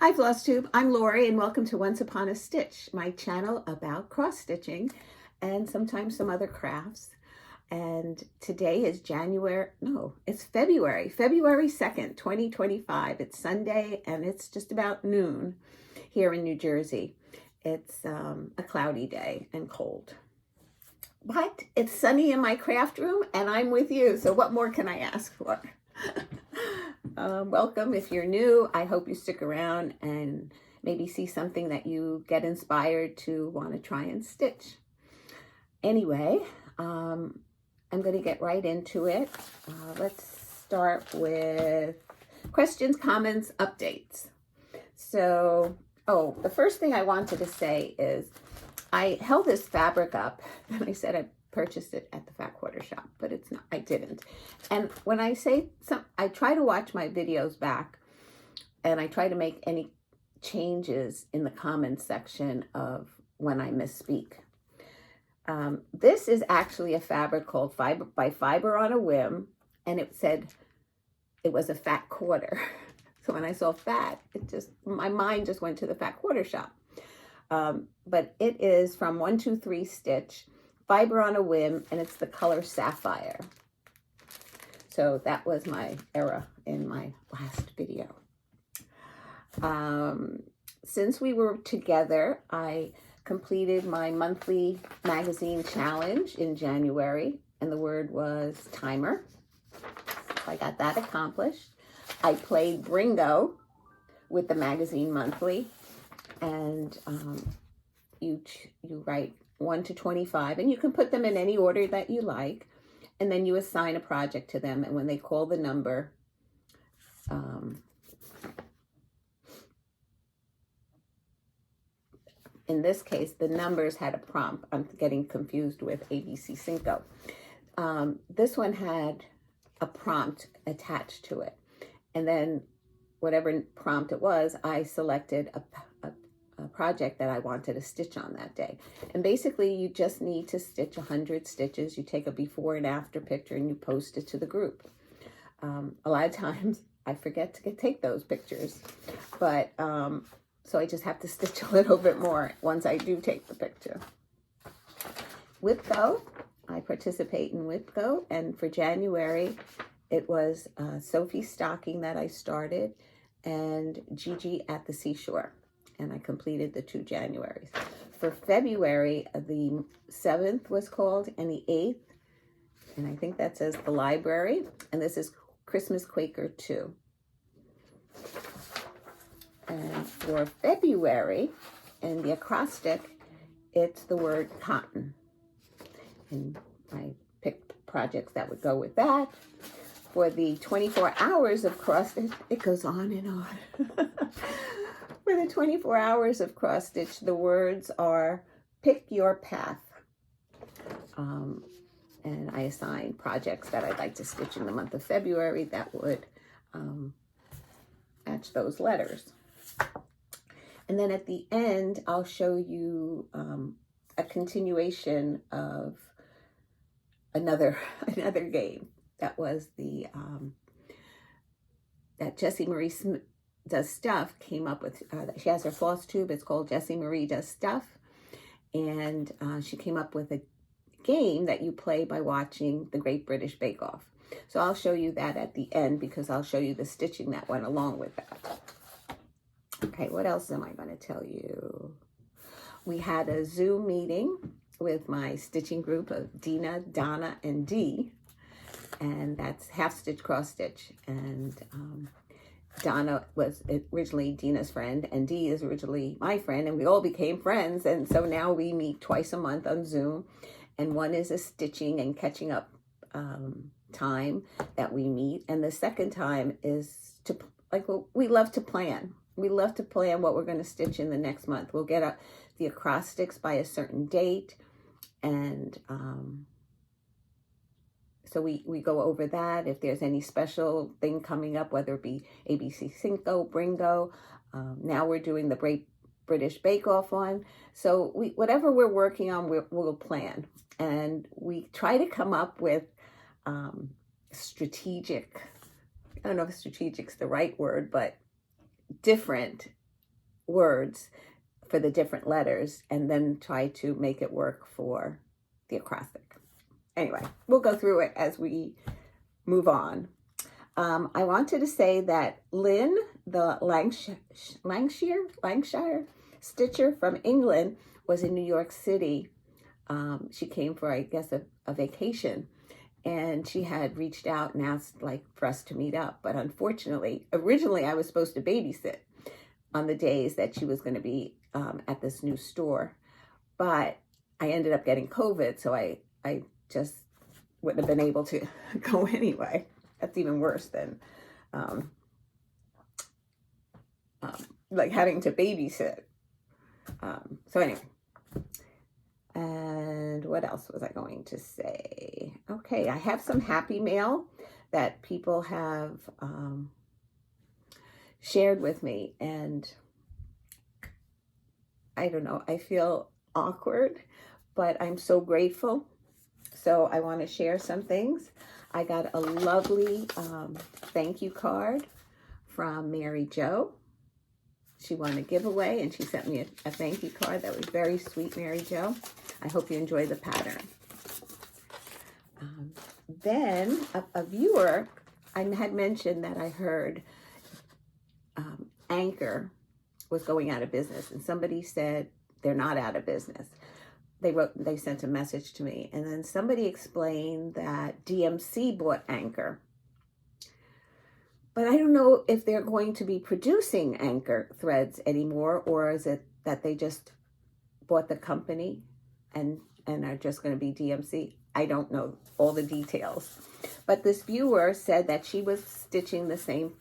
Hi Flosstube, I'm Lori and welcome to Once Upon a Stitch, my channel about cross stitching and sometimes some other crafts. And today is it's February 2nd, 2025. It's Sunday and it's just about noon here in New Jersey. It's a cloudy day and cold. But it's sunny in my craft room and I'm with you, so what more can I ask for? Welcome if you're new. I hope you stick around and maybe see something that you get inspired to want to try and stitch. Anyway, I'm going to get right into it. Let's start with questions, comments, updates. So, the first thing I wanted to say is I held this fabric up and I said I purchased it at the Fat Quarter shop, but it's not, I didn't. And when I say I try to watch my videos back and I try to make any changes in the comments section of when I misspeak. This is actually a fabric called Fiber on a Whim, and it said it was a Fat Quarter. So when I saw fat, my mind just went to the Fat Quarter shop. But it is from 123 Stitch, Fiber on a Whim, and it's the color Sapphire. So that was my error in my last video. Since we were together, I completed my monthly magazine challenge in January, and the word was timer. So I got that accomplished. I played Bringo with the magazine monthly, and you write 1 to 25, and you can put them in any order that you like, and then you assign a project to them, and when they call the number, in this case, the numbers had a prompt. I'm getting confused with ABC Cinco. This one had a prompt attached to it, and then whatever prompt it was, I selected a project that I wanted to stitch on that day. And basically you just need to stitch 100 stitches. You take a before and after picture and you post it to the group. A lot of times I forget to take those pictures, but so I just have to stitch a little bit more once I do take the picture. WhipGo, I participate in WhipGo, and for January it was Sophie's Stocking that I started and Gigi at the Seashore. And I completed the 2 Januaries. For February, the 7th was called, and the 8th, and I think that says the library, and this is Christmas Quaker 2. And for February, in the acrostic, it's the word cotton. And I picked projects that would go with that. For the 24 hours of cross stitch, it goes on and on. For the 24 hours of cross stitch, the words are pick your path. And I assign projects that I'd like to stitch in the month of February that would match those letters. And then at the end, I'll show you a continuation of another game. That was the that Jessie Marie Does Stuff came up with. She has her Flosstube. It's called Jessie Marie Does Stuff, and she came up with a game that you play by watching the Great British Bake Off. So I'll show you that at the end because I'll show you the stitching that went along with that. Okay, what else am I going to tell you? We had a Zoom meeting with my stitching group of Dina, Donna, and Dee. And that's half stitch, cross stitch. And Donna was originally Dina's friend, and Dee is originally my friend, and we all became friends. And so now we meet twice a month on Zoom, and one is a stitching and catching up time that we meet, and the second time is to we love to plan. We love to plan what we're going to stitch in the next month. We'll get the acrostics by a certain date, and so we go over that. If there's any special thing coming up, whether it be ABC Cinco, Bringo, now we're doing the Great British Bake Off one. So whatever we're working on, we'll plan. And we try to come up with strategic, I don't know if strategic's the right word, but different words for the different letters and then try to make it work for the acrostic. Anyway, we'll go through it as we move on. I wanted to say that Lynn, the Lancashire stitcher from England, was in New York City. She came for, I guess, a vacation, and she had reached out and asked for us to meet up. But unfortunately, originally I was supposed to babysit on the days that she was going to be at this new store, but I ended up getting COVID, so I just wouldn't have been able to go anyway. That's even worse than having to babysit. So anyway, and what else was I going to say? Okay, I have some happy mail that people have shared with me, and I don't know, I feel awkward, but I'm so grateful. So I want to share some things. I got a lovely thank you card from Mary Jo. She won a giveaway, and she sent me a thank you card. That was very sweet, Mary Jo. I hope you enjoy the pattern. Then a viewer, I had mentioned that I heard Anchor was going out of business, and somebody said they're not out of business. They sent a message to me, and then somebody explained that DMC bought Anchor. But I don't know if they're going to be producing Anchor threads anymore, or is it that they just bought the company and are just going to be DMC? I don't know all the details. But this viewer said that she was stitching the same.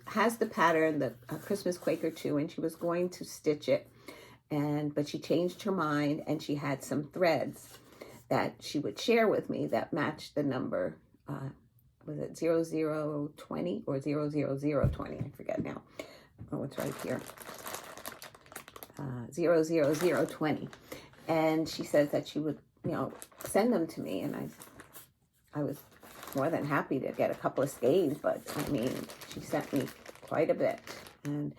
Has the pattern, the Christmas Quaker 2, and she was going to stitch it. But she changed her mind, and she had some threads that she would share with me that matched the number, was it 0020 or 00020? I forget now. Oh, it's right here. 00020. And she says that she would, send them to me, and I was more than happy to get a couple of skeins, but I mean, she sent me quite a bit. And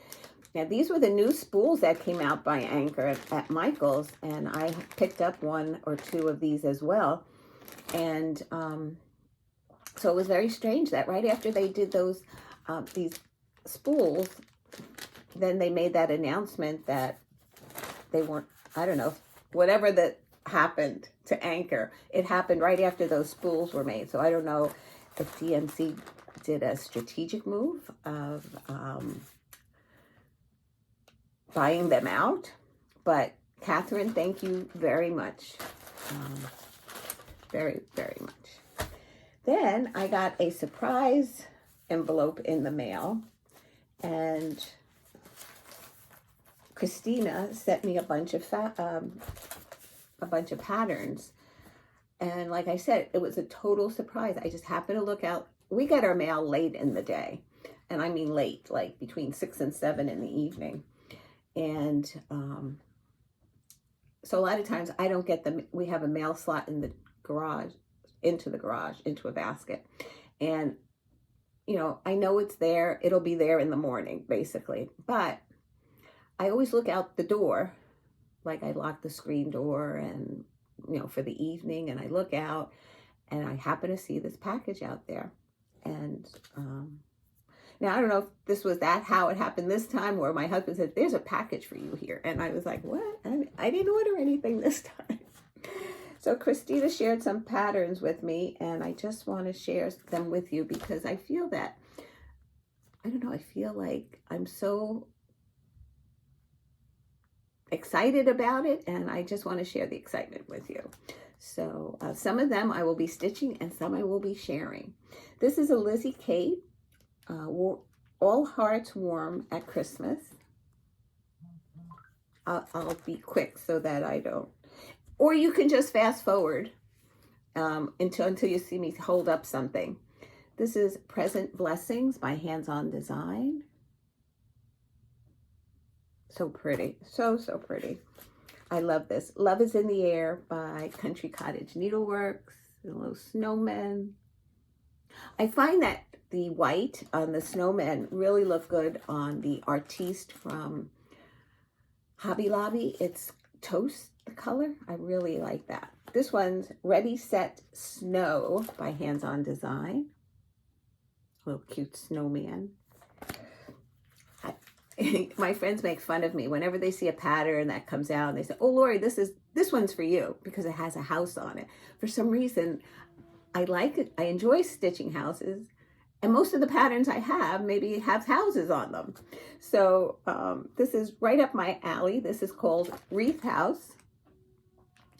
now, these were the new spools that came out by Anchor at Michael's, and I picked up 1 or 2 of these as well. And so it was very strange that right after they did these spools, then they made that announcement that they weren't, I don't know, whatever that happened to Anchor, it happened right after those spools were made. So I don't know if DMC did a strategic move of buying them out, but Catherine, thank you very much. Very, very much. Then I got a surprise envelope in the mail, and Christina sent me a bunch of patterns. And like I said, it was a total surprise. I just happened to look out. We get our mail late in the day, and I mean late, like between 6 and 7 in the evening. And so a lot of times I don't get them. We have a mail slot in the garage, into a basket. And, I know it's there. It'll be there in the morning, basically. But I always look out the door, like I lock the screen door and, for the evening. And I look out, and I happen to see this package out there. And now, I don't know if this was how it happened this time, where my husband said, there's a package for you here. And I was like, what? I didn't order anything this time. So Christina shared some patterns with me, and I just want to share them with you because I feel that, I don't know, I feel like I'm so excited about it, and I just want to share the excitement with you. So some of them I will be stitching, and some I will be sharing. This is a Lizzie Kate. All Hearts Warm at Christmas. I'll be quick so that I don't. Or you can just fast forward until you see me hold up something. This is Present Blessings by Hands On Design. So pretty. So pretty. I love this. Love is in the Air by Country Cottage Needleworks. The little snowmen. I find that the white on the snowmen really look good on the Artiste from Hobby Lobby. It's toast, the color. I really like that. This one's Ready, Set, Snow by Hands On Design. Little cute snowman. My friends make fun of me whenever they see a pattern that comes out and they say, "Oh, Lori, this one's for you," because it has a house on it. For some reason, I like it. I enjoy stitching houses, and most of the patterns I have maybe have houses on them. So this is right up my alley. This is called Wreath House,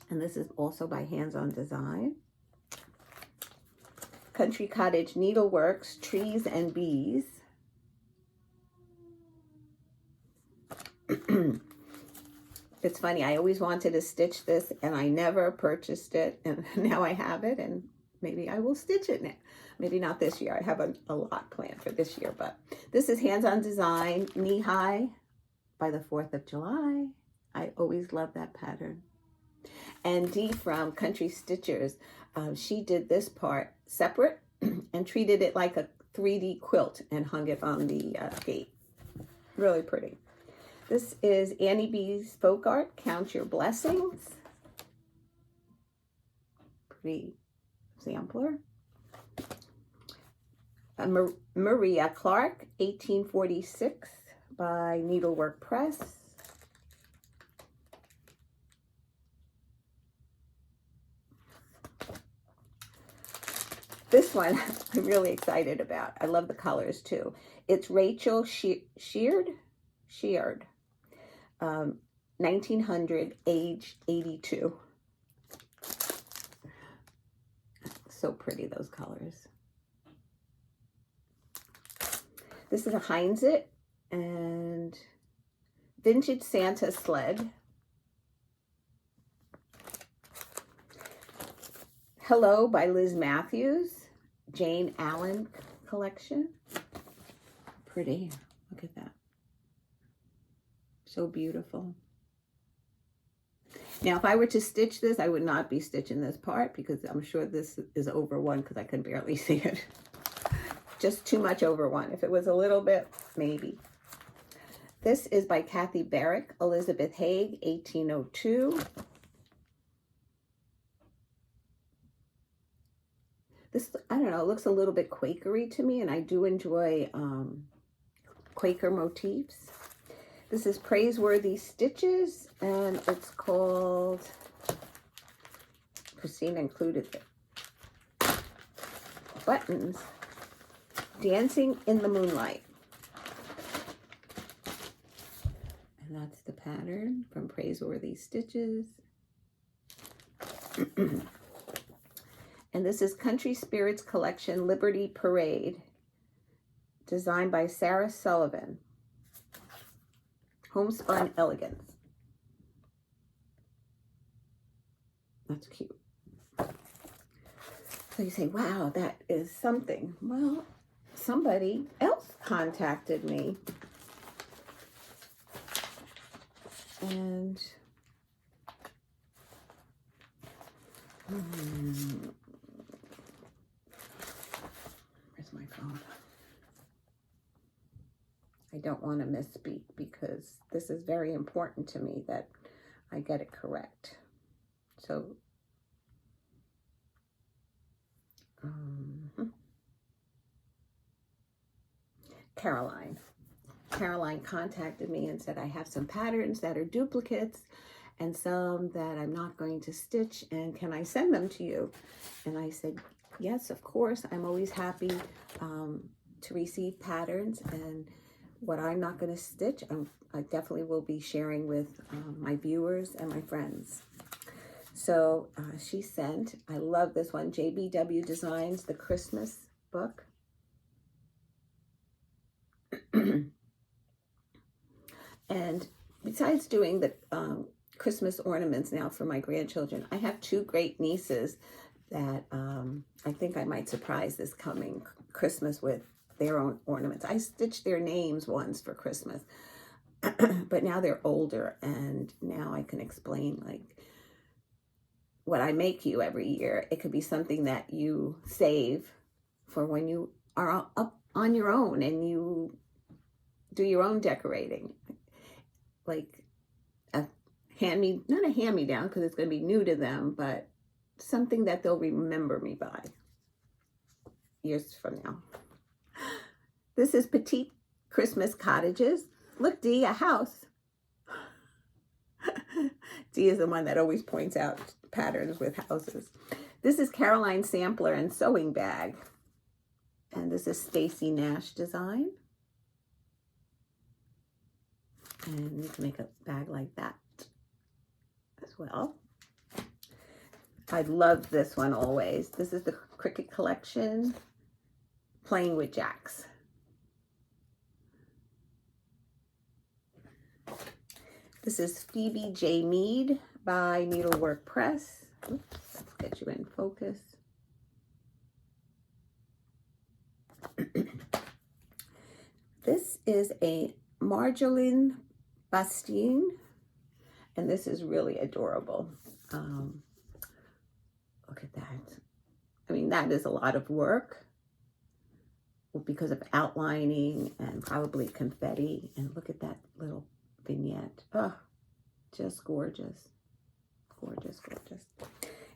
and this is also by Hands On Design. Country Cottage Needleworks, Trees and Bees. It's funny, I always wanted to stitch this and I never purchased it, and now I have it, and maybe I will stitch it now. Maybe not this year. I have a lot planned for this year, but this is Hands On Design, Knee High by the 4th of July. I always love that pattern. And Dee from Country Stitchers, she did this part separate and treated it like a 3D quilt and hung it on the gate. Really pretty. This is Annie B's Folk Art, Count Your Blessings. Pretty sampler. Maria Clark, 1846 by Needlework Press. This one I'm really excited about. I love the colors too. It's Rachel Sheard, 1900, age 82. So pretty, those colors. This is a Heinzit and Vintage Santa Sled. Hello by Liz Matthews, Jane Allen collection. Pretty, look at that. So beautiful. Now, if I were to stitch this, I would not be stitching this part because I'm sure this is over one because I can barely see it. Just too much over one. If it was a little bit, maybe. This is by Kathy Barrick, Elizabeth Haig, 1802. This, I don't know, it looks a little bit Quakery to me, and I do enjoy Quaker motifs. This is Praiseworthy Stitches, and it's called, Christina included it, Buttons, Dancing in the Moonlight. And that's the pattern from Praiseworthy Stitches. And this is Country Spirits Collection, Liberty Parade, designed by Sarah Sullivan. Homespun Elegance. That's cute. So you say, wow, that is something. Well, somebody else contacted me. And where's my phone? I don't want to misspeak because this is very important to me that I get it correct. So, Caroline contacted me and said, I have some patterns that are duplicates and some that I'm not going to stitch, and can I send them to you? And I said, yes, of course. I'm always happy to receive patterns, and what I'm not going to stitch, I definitely will be sharing with my viewers and my friends. So she sent, I love this one, JBW Designs, the Christmas book. And besides doing the Christmas ornaments now for my grandchildren, I have two great nieces that I think I might surprise this coming Christmas with their own ornaments. I stitched their names once for Christmas, but now they're older, and now I can explain like what I make you every year. It could be something that you save for when you are up on your own and you do your own decorating. Like not a hand-me-down because it's going to be new to them, but something that they'll remember me by years from now. This is Petite Christmas Cottages. Look, Dee, a house. Dee is the one that always points out patterns with houses. This is Caroline Sampler and Sewing Bag. And this is Stacy Nash design. And you can make a bag like that as well. I love this one always. This is the Cricket Collection, Playing with Jacks. This is Phoebe J. Mead by Needlework Press. Oops, let's get you in focus. This is a Marjolaine Bastien, and this is really adorable. Look at that. I mean, that is a lot of work because of outlining and probably confetti. And look at that little vignette. Oh, just gorgeous. Gorgeous, gorgeous.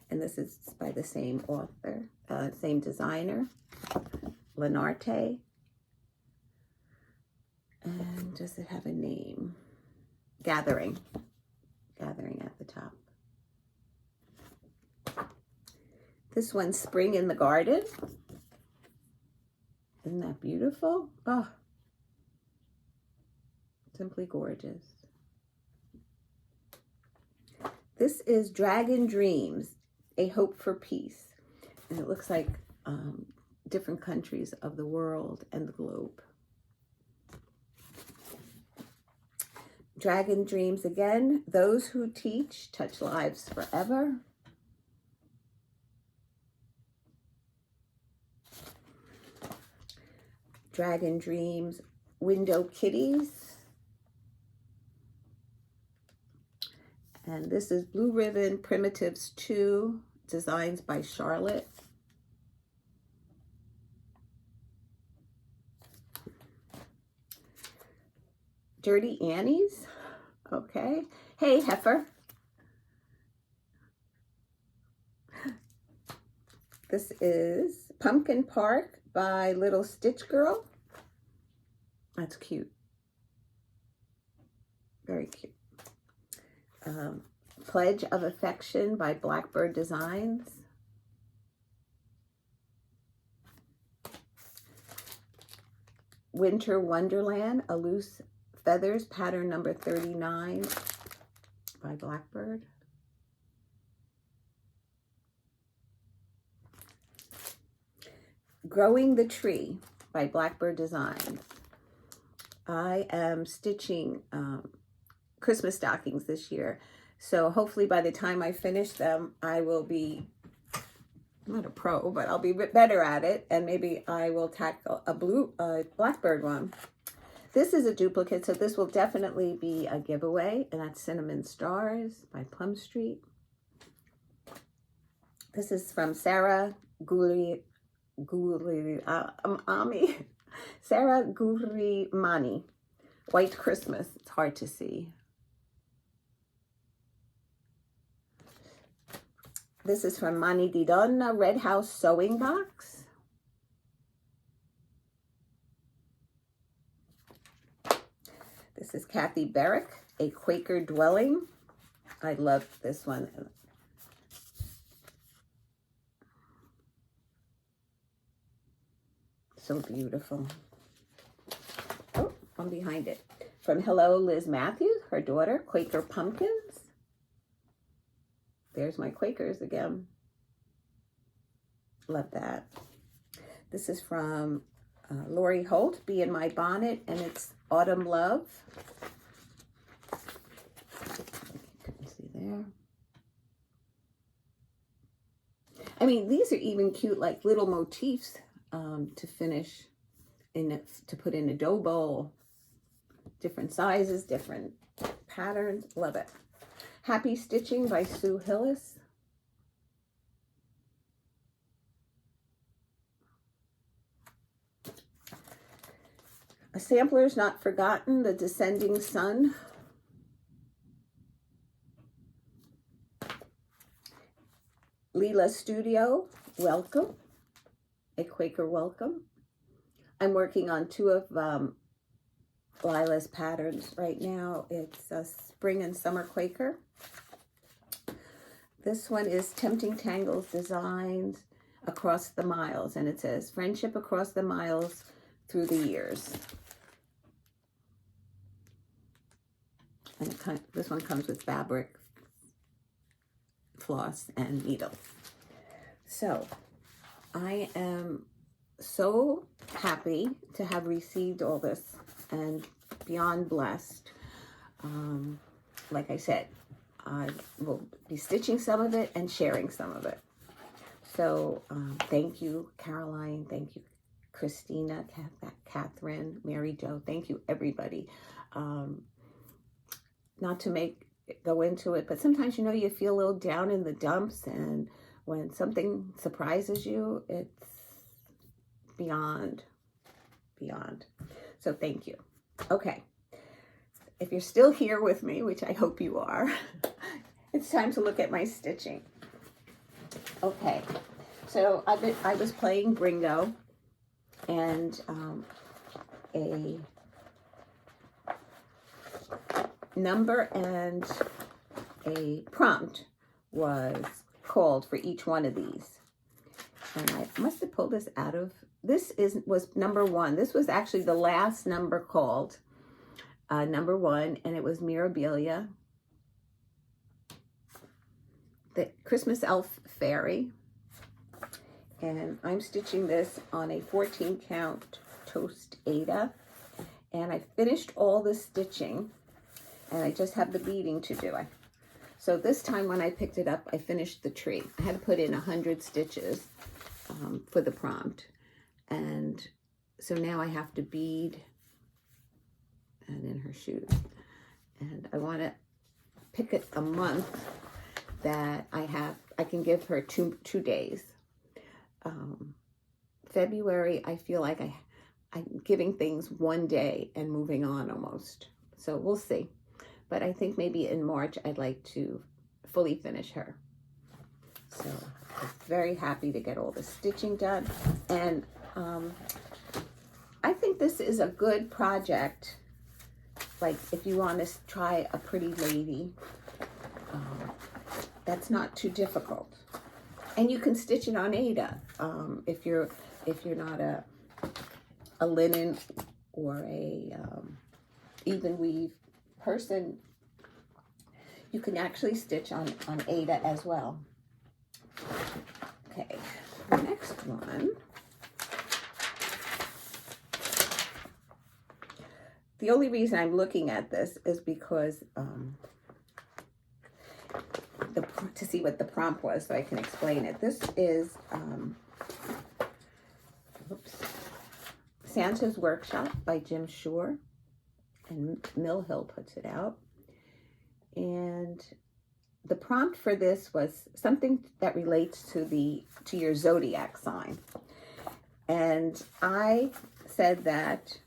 And this is by the same author, same designer, Lenarte. And does it have a name? Gathering. Gathering at the top. This one's Spring in the Garden. Isn't that beautiful? Oh, simply gorgeous. This is Dragon Dreams, A Hope for Peace. And it looks like different countries of the world and the globe. Dragon Dreams again. Those who teach touch lives forever. Dragon Dreams, Window Kitties. And this is Blue Ribbon Primitives 2, designs by Charlotte. Dirty Annies, okay. Hey, Heifer. This is Pumpkin Park by Little Stitch Girl. That's cute. Very cute. Pledge of Affection by Blackbird Designs. Winter Wonderland, A Loose Feathers, pattern number 39 by Blackbird. Growing the Tree by Blackbird Designs. I am stitching Christmas stockings this year. So hopefully by the time I finish them, I will be, I'm not a pro, but I'll be a bit better at it. And maybe I will tackle a Blackbird one. This is a duplicate, so this will definitely be a giveaway. And that's Cinnamon Stars by Plum Street. This is from Sarah Sarah Gurimani. White Christmas. It's hard to see. This is from Mani Di Donna, Red House Sewing Box. This is Kathy Berrick, A Quaker Dwelling. I love this one. So beautiful. Oh, I'm behind it. From Hello, Liz Matthews, her daughter, Quaker Pumpkins. There's my Quakers again. Love that. This is from Lori Holt, Be in My Bonnet, and it's Autumn Love. You can see there. I mean, these are even cute, like little motifs to finish to put in a dough bowl. Different sizes, different patterns. Love it. Happy Stitching by Sue Hillis. A Sampler's Not Forgotten, The Descending Sun. Leela Studio, welcome. A Quaker welcome. I'm working on two of Lila's patterns right now. It's a Spring and Summer Quaker. This one is Tempting Tangles Designs Across the Miles, and it says Friendship Across the Miles Through the Years. And this one comes with fabric, floss, and needle. So I am so happy to have received all this and beyond blessed. Like I said, I will be stitching some of it and sharing some of it. So thank you, Caroline. Thank you, Christina, Catherine, Mary Jo. Thank you, everybody. Not to go into it, but sometimes, you know, you feel a little down in the dumps, and when something surprises you, it's beyond. So thank you. Okay. If you're still here with me, which I hope you are, it's time to look at my stitching. Okay, so I was playing Bringo, and a number and a prompt was called for each one of these. And I must have pulled this out of, was number 1. This was actually the last number called, number 1, and it was Mirabilia, the Christmas Elf Fairy. And I'm stitching this on a 14 count Toast Aida. And I finished all the stitching, and I just have the beading to do. So this time when I picked it up, I finished the tree. I had to put in 100 stitches for the prompt. And so now I have to bead and in her shoes. And I want to pick a month that I can give her two days. February, I feel like I'm giving things one day and moving on almost. So we'll see. But I think maybe in March, I'd like to fully finish her. So I'm very happy to get all the stitching done. And I think this is a good project. Like if you want to try a pretty lady, that's not too difficult. And you can stitch it on Aida. If you're not a linen or a even weave person, you can actually stitch on Aida as well. Okay, the next one. The only reason I'm looking at this is because to see what the prompt was, so I can explain it. This is Santa's Workshop by Jim Shore, and Mill Hill puts it out. And the prompt for this was something that relates to your zodiac sign. And I said that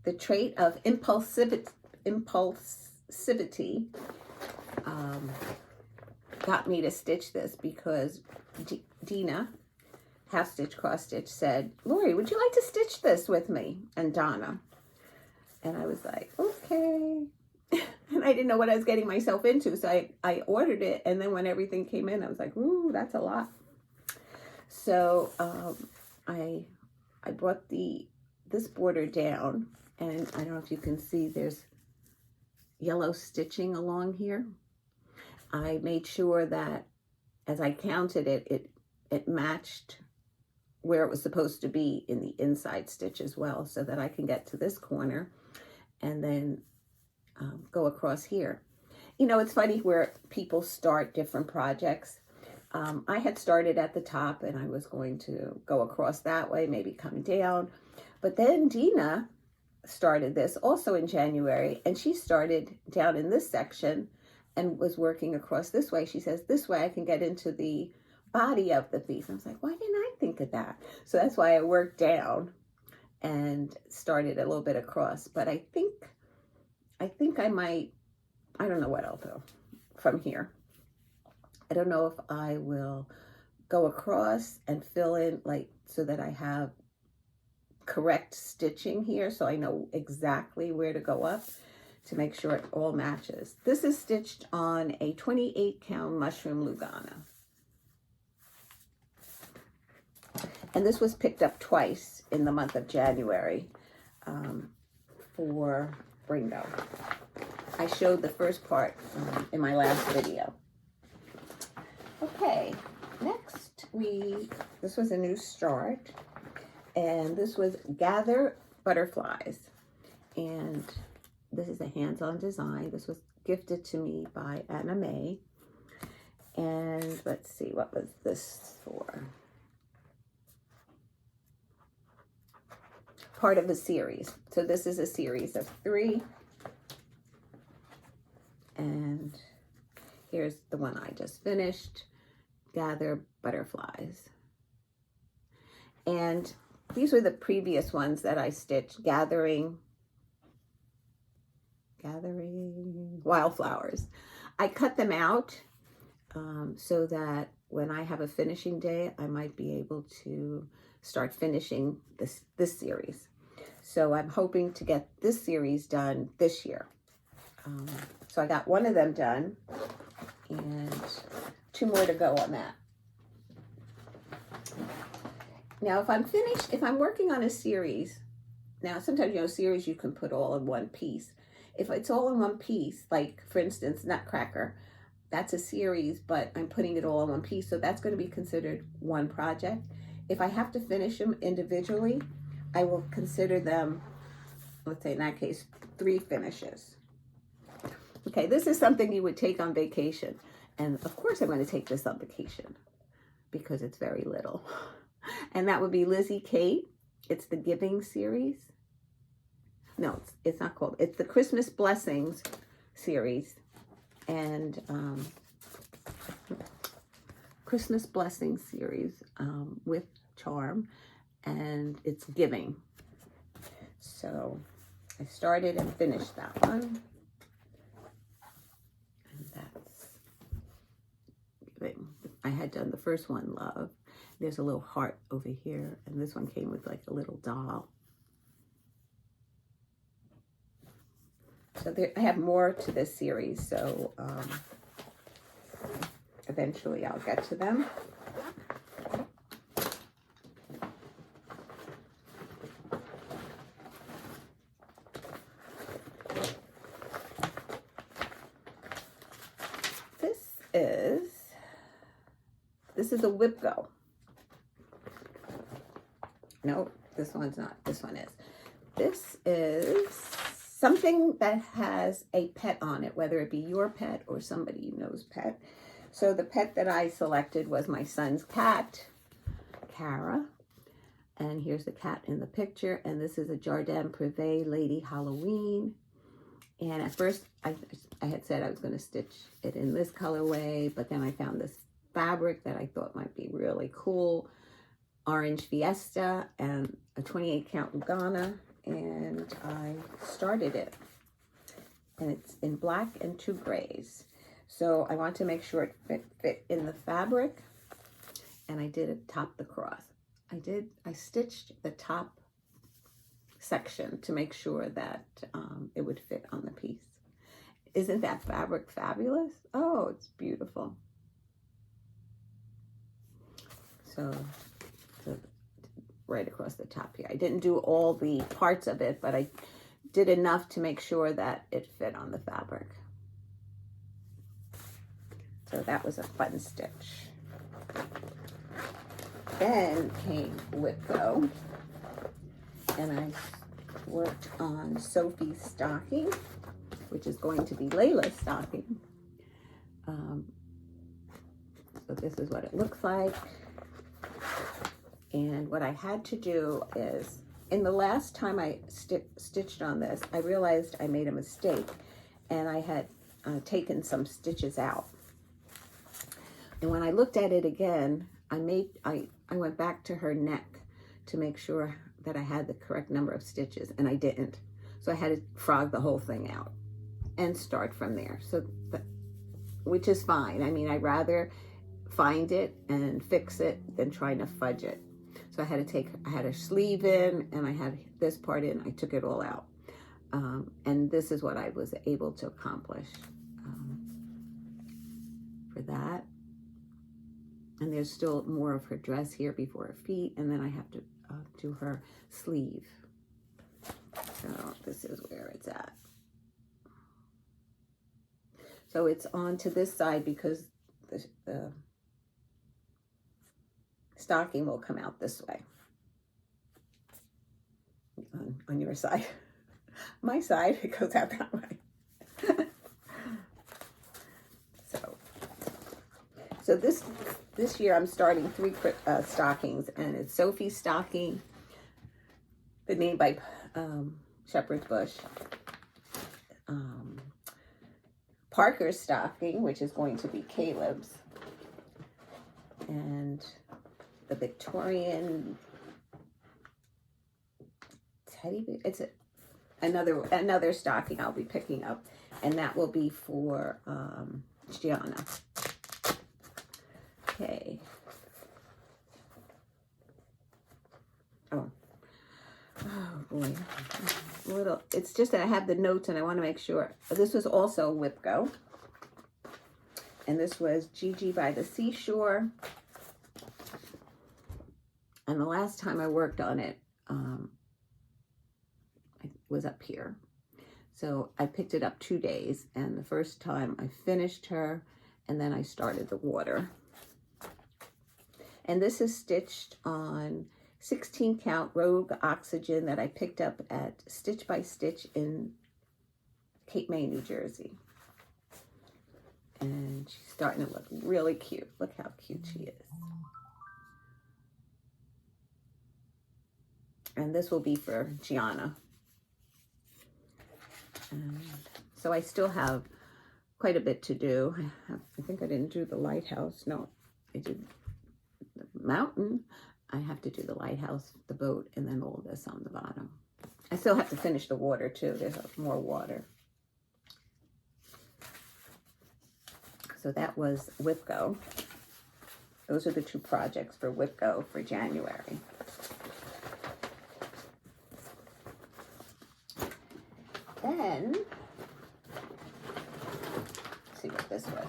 the trait of impulsivity got me to stitch this because Dina, half stitch, cross stitch, said, Lori, would you like to stitch this with me? And Donna. And I was like, okay. And I didn't know what I was getting myself into. So I ordered it. And then when everything came in, I was like, ooh, that's a lot. So I brought this border down. And I don't know if you can see, there's yellow stitching along here. I made sure that as I counted it, it matched where it was supposed to be in the inside stitch as well, so that I can get to this corner and then go across here. You know, it's funny where people start different projects. I had started at the top and I was going to go across that way, maybe come down. But then Dina started this also in January, and she started down in this section and was working across this way. She says, this way I can get into the body of the piece. I was like, why didn't I think of that? So that's why I worked down and started a little bit across. But I think I might, I don't know what I'll do from here. I don't know if I will go across and fill in like so that I have correct stitching here so I know exactly where to go up to make sure it all matches. This is stitched on a 28 count mushroom Lugana. And this was picked up twice in the month of January for Bringo. I showed the first part in my last video. Okay, next this was a new start, and this was Gather Butterflies. And this is a hands-on design. This was gifted to me by Anna May. And let's see, what was this for? Part of a series. So this is a series of 3. And here's the one I just finished, Gather Butterflies. And these were the previous ones that I stitched, Gathering Wildflowers. I cut them out so that when I have a finishing day, I might be able to start finishing this series. So I'm hoping to get this series done this year. So I got one of them done and 2 more to go on that. Now, if I'm finished, if I'm working on a series, now sometimes, you know, series you can put all in one piece. If it's all in one piece, like for instance, Nutcracker, that's a series, but I'm putting it all in one piece. So that's going to be considered one project. If I have to finish them individually, I will consider them, let's say in that case, 3 finishes. Okay, this is something you would take on vacation. And of course I'm going to take this on vacation because it's very little. And that would be Lizzie Kate. It's the Giving series. No, it's not called. It's the Christmas Blessings series. And Christmas Blessings series with Charm. And it's Giving. So I started and finished that one. And that's Giving. I had done the first one, Love. There's a little heart over here. And this one came with like a little doll. So I have more to this series. So eventually I'll get to them. This is a Whip Go. No, this one's not. This one is. This is something that has a pet on it, whether it be your pet or somebody you know's pet. So the pet that I selected was my son's cat, Kara. And here's the cat in the picture. And this is a Jardin Privé Lady Halloween. And at first I had said I was going to stitch it in this colorway, but then I found this fabric that I thought might be really cool. Orange Fiesta and a 28 count Lugana, and I started it. And it's in black and 2 grays. So I want to make sure it fit in the fabric, and I did it top the cross. I stitched the top section to make sure that it would fit on the piece. Isn't that fabric fabulous? Oh, it's beautiful. So right across the top here. I didn't do all the parts of it, but I did enough to make sure that it fit on the fabric. So that was a fun stitch. Then came Whip Go, and I worked on Sophie's stocking, which is going to be Layla's stocking. So this is what it looks like. And what I had to do is, in the last time I stitched on this, I realized I made a mistake, and I had taken some stitches out. And when I looked at it again, I went back to her neck to make sure that I had the correct number of stitches, and I didn't. So I had to frog the whole thing out and start from there. So which is fine. I mean, I'd rather find it and fix it than trying to fudge it. So I had a sleeve in and I had this part in. I took it all out. And this is what I was able to accomplish for that. And there's still more of her dress here before her feet, and then I have to do her sleeve. So this is where it's at. So it's on to this side because the stocking will come out this way on your side. My side, it goes out that way. So this year I'm starting 3 stockings, and it's Sophie's stocking, the name by Shepherd's Bush, Parker's stocking, which is going to be Caleb's, and the Victorian teddy bear. It's another stocking I'll be picking up, and that will be for Gianna. Okay. Oh boy. It's just that I have the notes and I want to make sure. This was also Whipco. And this was Gigi by the Seashore. And the last time I worked on it, I was up here. So I picked it up 2 days. And the first time I finished her, and then I started the water. And this is stitched on 16 count Rogue Oxygen that I picked up at Stitch by Stitch in Cape May, New Jersey. And she's starting to look really cute. Look how cute she is. And this will be for Gianna. And so I still have quite a bit to do. I think I didn't do the lighthouse. No, I did the mountain. I have to do the lighthouse, the boat, and then all this on the bottom. I still have to finish the water too. There's more water. So that was Whipco. Those are the 2 projects for Whipco for January. Then, let's see what this was.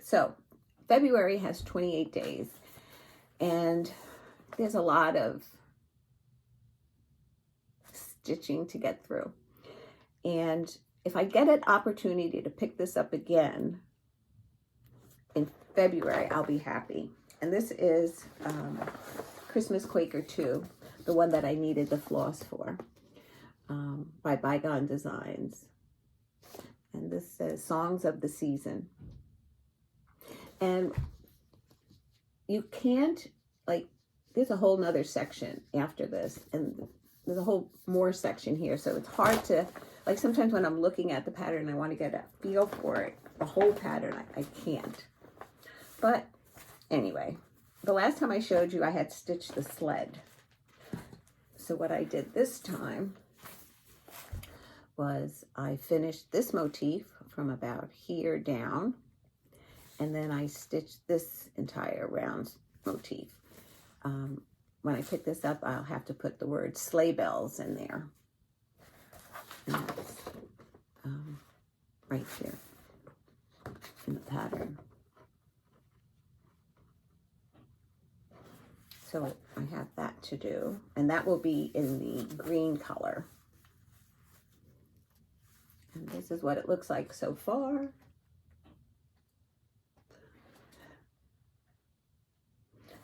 So, February has 28 days, and there's a lot of stitching to get through. And if I get an opportunity to pick this up again in February, I'll be happy. And this is Christmas Quaker 2, the one that I needed the floss for, by Bygone Designs. And this says Songs of the Season. And you can't, like, there's a whole nother section after this, and there's a whole more section here. So it's hard to, like, sometimes when I'm looking at the pattern, I want to get a feel for it. The whole pattern, I can't. But anyway, the last time I showed you, I had stitched the sled. So what I did this time was I finished this motif from about here down. And then I stitched this entire round motif. When I pick this up, I'll have to put the word sleigh bells in there. And that's right here in the pattern. So I have that to do. And that will be in the green color. And this is what it looks like so far.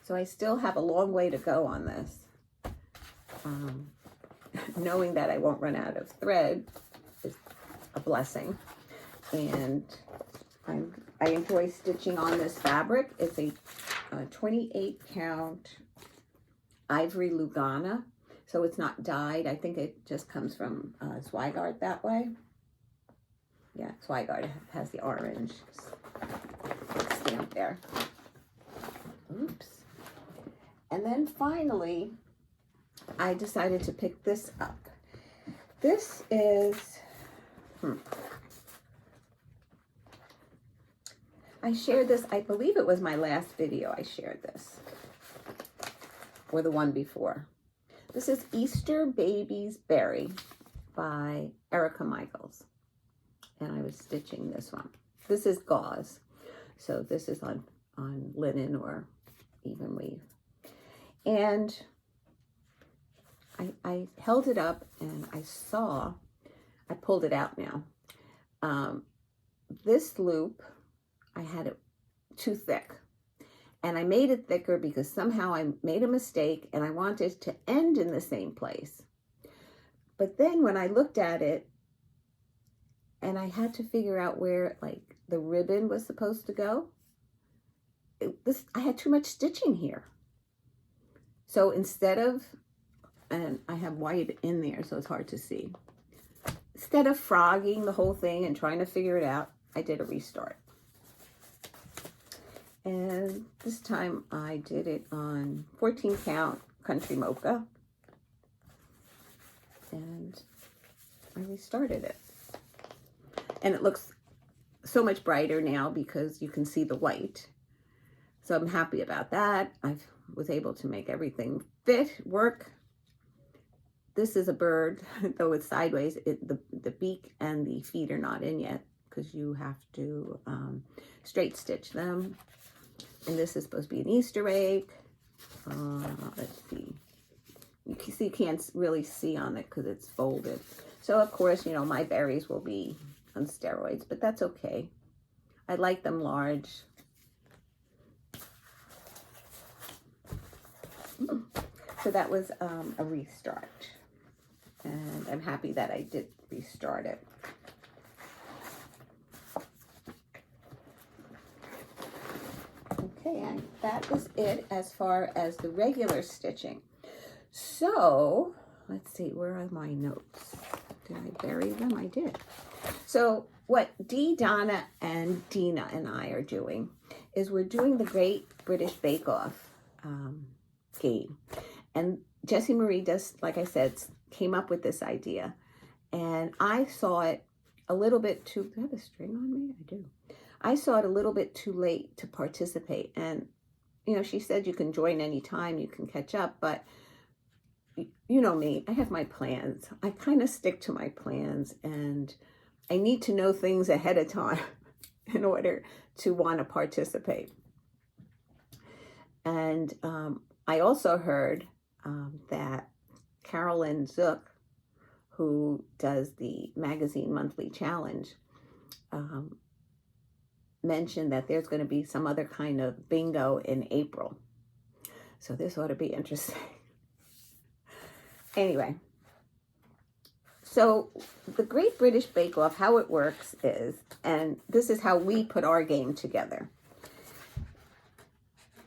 So I still have a long way to go on this. Knowing that I won't run out of thread is a blessing. And I enjoy stitching on this fabric. It's a 28 count Ivory Lugana. So it's not dyed. I think it just comes from Zweigart that way. Yeah, Zweigart has the orange stamp there. Oops. And then finally, I decided to pick this up. This is I shared this, I believe it was my last video I shared this, or the one before. This is Easter Baby's Berry by Erica Michaels. And I was stitching this one. This is gauze. So this is on linen or even weave. And I held it up and I pulled it out now. This loop, I had it too thick. And I made it thicker because somehow I made a mistake and I wanted it to end in the same place. But then when I looked at it, and I had to figure out where like the ribbon was supposed to go, I had too much stitching here. So instead of, and I have white in there so it's hard to see, instead of frogging the whole thing and trying to figure it out, I did a restart. And this time I did it on 14 count country mocha. And I restarted it. And it looks so much brighter now because you can see the white. So I'm happy about that. I was able to make everything work. This is a bird, though it's sideways. The beak and the feet are not in yet because you have to straight stitch them. And this is supposed to be an Easter egg. Let's see. You can't really see on it because it's folded. So of course, you know, my berries will be on steroids, but that's okay. I like them large. So that was a restart. And I'm happy that I did restart it. Okay, and that was it as far as the regular stitching. So, let's see, where are my notes? Did I bury them? I did. So, what Dee, Donna, and Dina and I are doing is we're doing the Great British Bake Off game. And Jessie Marie just, like I said, came up with this idea. And I saw it a little bit too, do I have a string on me? I do. I saw it a little bit too late to participate. And, you know, she said you can join anytime, you can catch up, but you know me, I have my plans. I kind of stick to my plans and I need to know things ahead of time in order to want to participate. And I also heard that Carolyn Zook, who does the magazine monthly challenge, mentioned that there's going to be some other kind of bingo in April. So this ought to be interesting. Anyway, so the Great British Bake Off, how it works is, and this is how we put our game together.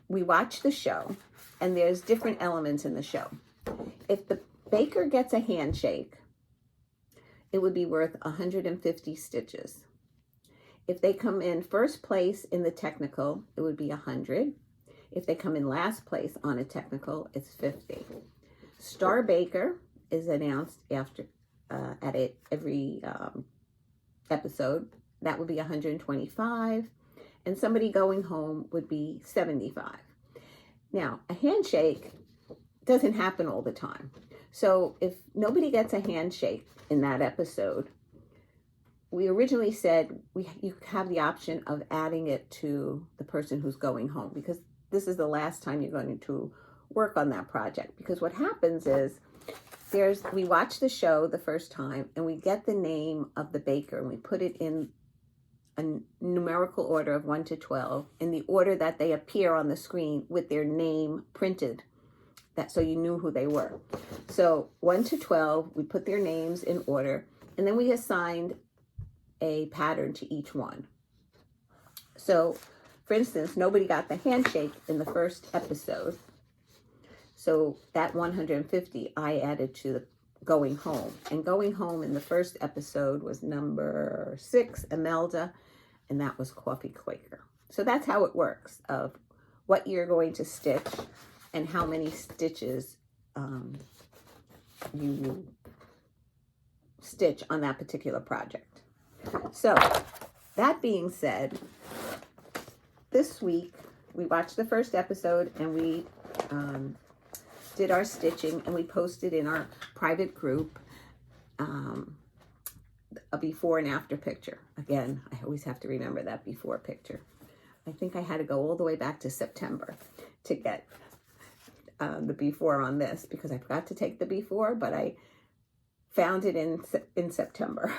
We watch the show, and there's different elements in the show. If the baker gets a handshake, it would be worth 150 stitches. If they come in first place in the technical, it would be 100. If they come in last place on a technical, it's 50. Star Baker is announced after every episode. That would be 125. And somebody going home would be 75. Now, a handshake doesn't happen all the time. So if nobody gets a handshake in that episode, we originally said you have the option of adding it to the person who's going home, because this is the last time you're going to work on that project. Because what happens is we watch the show the first time and we get the name of the baker and we put it in a numerical order of 1 to 12 in the order that they appear on the screen with their name printed, that so you knew who they were. So 1 to 12, we put their names in order, and then we assigned a pattern to each one. So for instance, nobody got the handshake in the first episode. So that 150 I added to the going home. And going home in the first episode was number 6, Imelda, and that was Coffee Quaker. So that's how it works, of what you're going to stitch and how many stitches you stitch on that particular project. So that being said, this week we watched the first episode and we did our stitching, and we posted in our private group a before and after picture. Again, I always have to remember that before picture. I think I had to go all the way back to September to get the before on this, because I forgot to take the before, but I found it in September,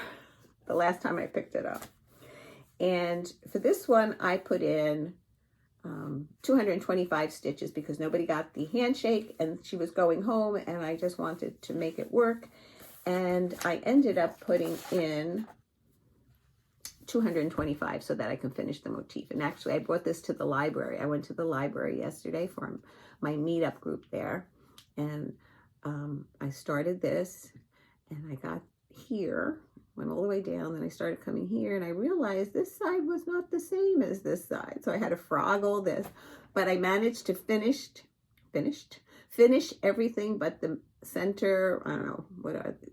the last time I picked it up. And for this one, I put in 225 stitches because nobody got the handshake and she was going home and I just wanted to make it work. And I ended up putting in 225 so that I can finish the motif. And actually I brought this to the library. I went to the library yesterday for my meetup group there. And I started this and I got here, went all the way down, then I started coming here and I realized this side was not the same as this side. So I had to frog all this, but I managed to finish everything but the center, I don't know, what are they,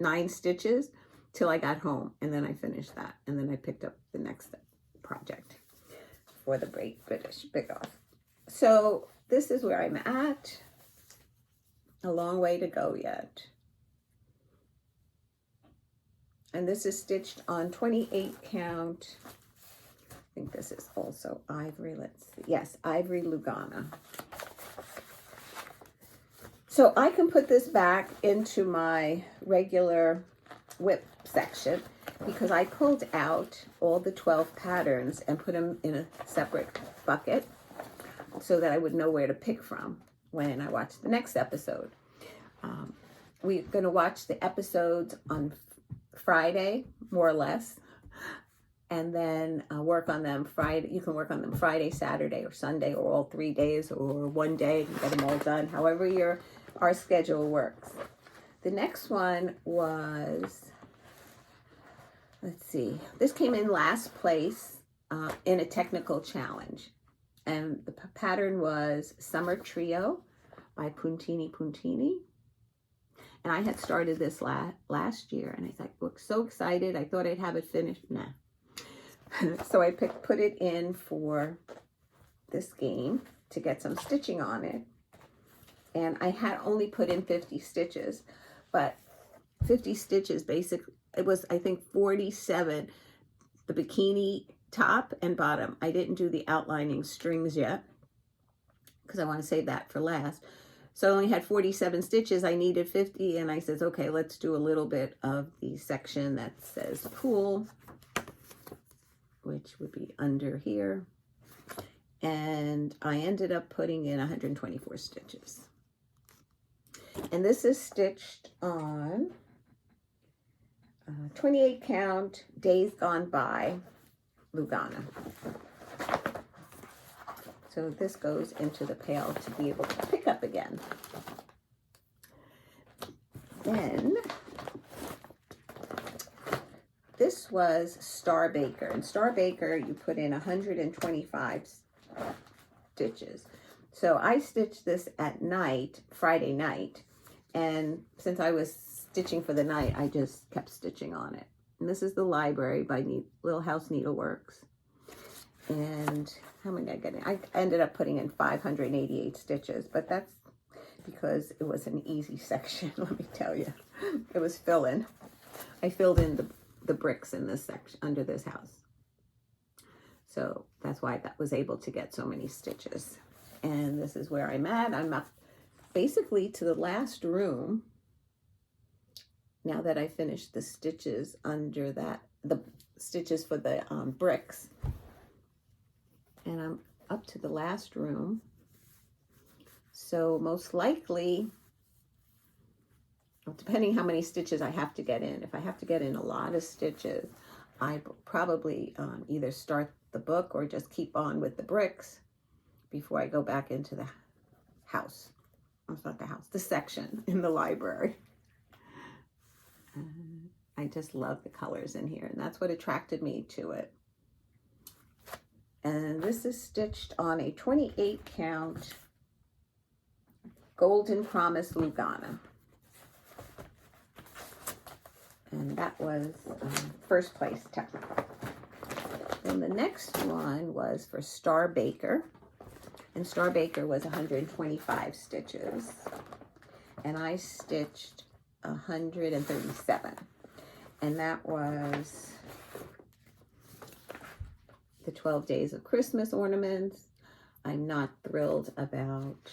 9 stitches till I got home. And then I finished that. And then I picked up the next project for the British Big Off. So this is where I'm at. A long way to go yet. And this is stitched on 28 count. I think this is also ivory. Let's see. Yes, ivory Lugana. So I can put this back into my regular whip section because I pulled out all the 12 patterns and put them in a separate bucket so that I would know where to pick from when I watch the next episode. We're going to watch the episodes on Friday, more or less, and then work on them Friday. You can work on them Friday, Saturday, or Sunday, or all 3 days, or one day and get them all done, however our schedule works. The next one was, let's see, this came in last place in a technical challenge, and the pattern was Summer Trio by Puntini. And I had started this last year, and I was so excited. I thought I'd have it finished. Nah. So I put it in for this game to get some stitching on it. And I had only put in 50 stitches, but 50 stitches, basically, it was, I think, 47, the bikini top and bottom. I didn't do the outlining strings yet because I want to save that for last. So I only had 47 stitches. I needed 50, and I said, okay, let's do a little bit of the section that says pool, which would be under here. And I ended up putting in 124 stitches. And this is stitched on 28 count Days Gone By Lugana. So this goes into the pail to be able to pick up again. Then this was Star Baker. And Star Baker, you put in 125 stitches. So I stitched this at night, Friday night. And since I was stitching for the night, I just kept stitching on it. And this is the Library by Little House Needleworks. And how many did I get in? I ended up putting in 588 stitches, but that's because it was an easy section, let me tell you. It was fill-in. I filled in the bricks in this section, under this house. So that's why I was able to get so many stitches. And this is where I'm at. I'm up basically to the last room. Now that I finished the stitches under that, the stitches for the bricks. And I'm up to the last room. So most likely, depending how many stitches I have to get in, if I have to get in a lot of stitches, I probably either start the book or just keep on with the bricks before I go back into the house. It's not the house, the section in the library. I just love the colors in here, and that's what attracted me to it. And this is stitched on a 28 count Golden Promise Lugana. And that was first place technical. Then the next one was for Star Baker. And Star Baker was 125 stitches. And I stitched 137. And that was the 12 Days of Christmas ornaments. I'm not thrilled about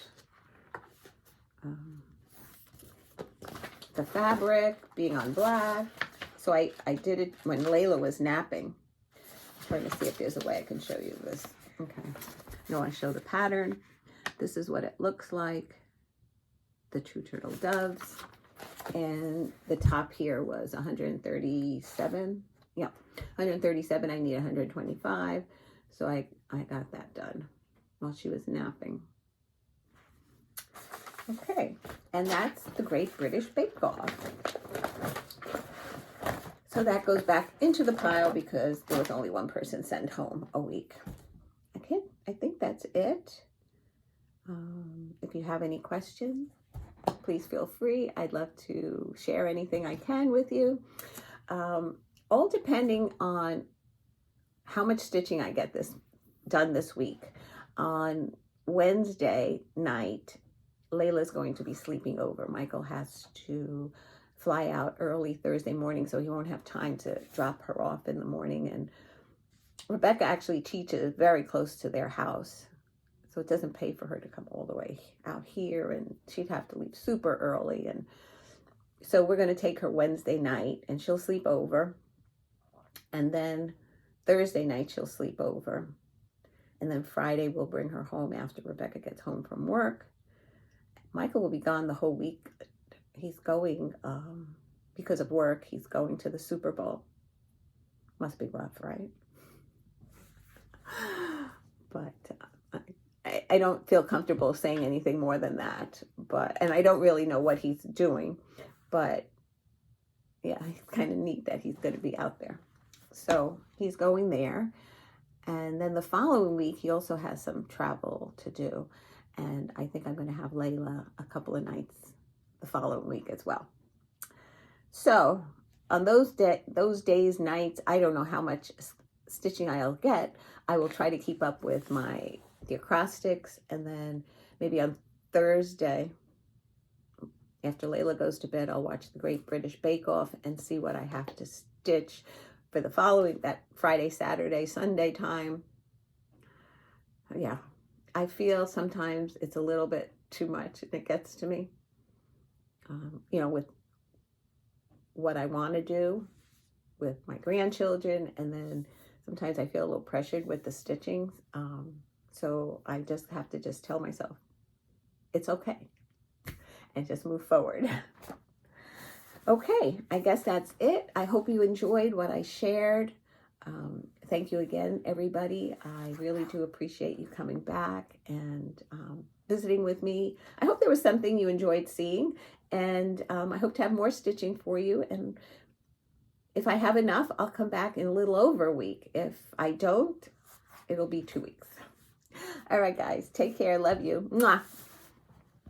the fabric being on black. So I did it when Layla was napping. I'm trying to see if there's a way I can show you this. Okay. No, I show the pattern. This is what it looks like. The two turtle doves. And the top here was 137. Yeah, 137. I need 125. So I got that done while she was napping. Okay, and that's the Great British Bake Off. So that goes back into the pile because there was only one person sent home a week. Okay, I think that's it. If you have any questions, please feel free. I'd love to share anything I can with you. All depending on how much stitching I get done this week. On Wednesday night, Layla's going to be sleeping over. Michael has to fly out early Thursday morning, so he won't have time to drop her off in the morning. And Rebecca actually teaches very close to their house, so it doesn't pay for her to come all the way out here, and she'd have to leave super early. And so we're going to take her Wednesday night, and she'll sleep over. And then Thursday night, she'll sleep over. And then Friday, we'll bring her home after Rebecca gets home from work. Michael will be gone the whole week. He's going, because of work, he's going to the Super Bowl. Must be rough, right? But I don't feel comfortable saying anything more than that. And I don't really know what he's doing. But yeah, it's kind of neat that he's going to be out there. So he's going there. And then the following week, he also has some travel to do. And I think I'm going to have Layla a couple of nights the following week as well. So on those days, nights, I don't know how much stitching I'll get. I will try to keep up with the acrostics. And then maybe on Thursday, after Layla goes to bed, I'll watch the Great British Bake Off and see what I have to stitch for the following, that Friday, Saturday, Sunday time. Yeah. I feel sometimes it's a little bit too much and it gets to me, with what I want to do with my grandchildren. And then sometimes I feel a little pressured with the stitching. So I just have to tell myself, it's okay, and just move forward. Okay, I guess that's it. I hope you enjoyed what I shared. Thank you again, everybody. I really do appreciate you coming back and visiting with me. I hope there was something you enjoyed seeing, and I hope to have more stitching for you. And if I have enough, I'll come back in a little over a week. If I don't, it'll be 2 weeks. All right, guys, take care. Love you. Mwah.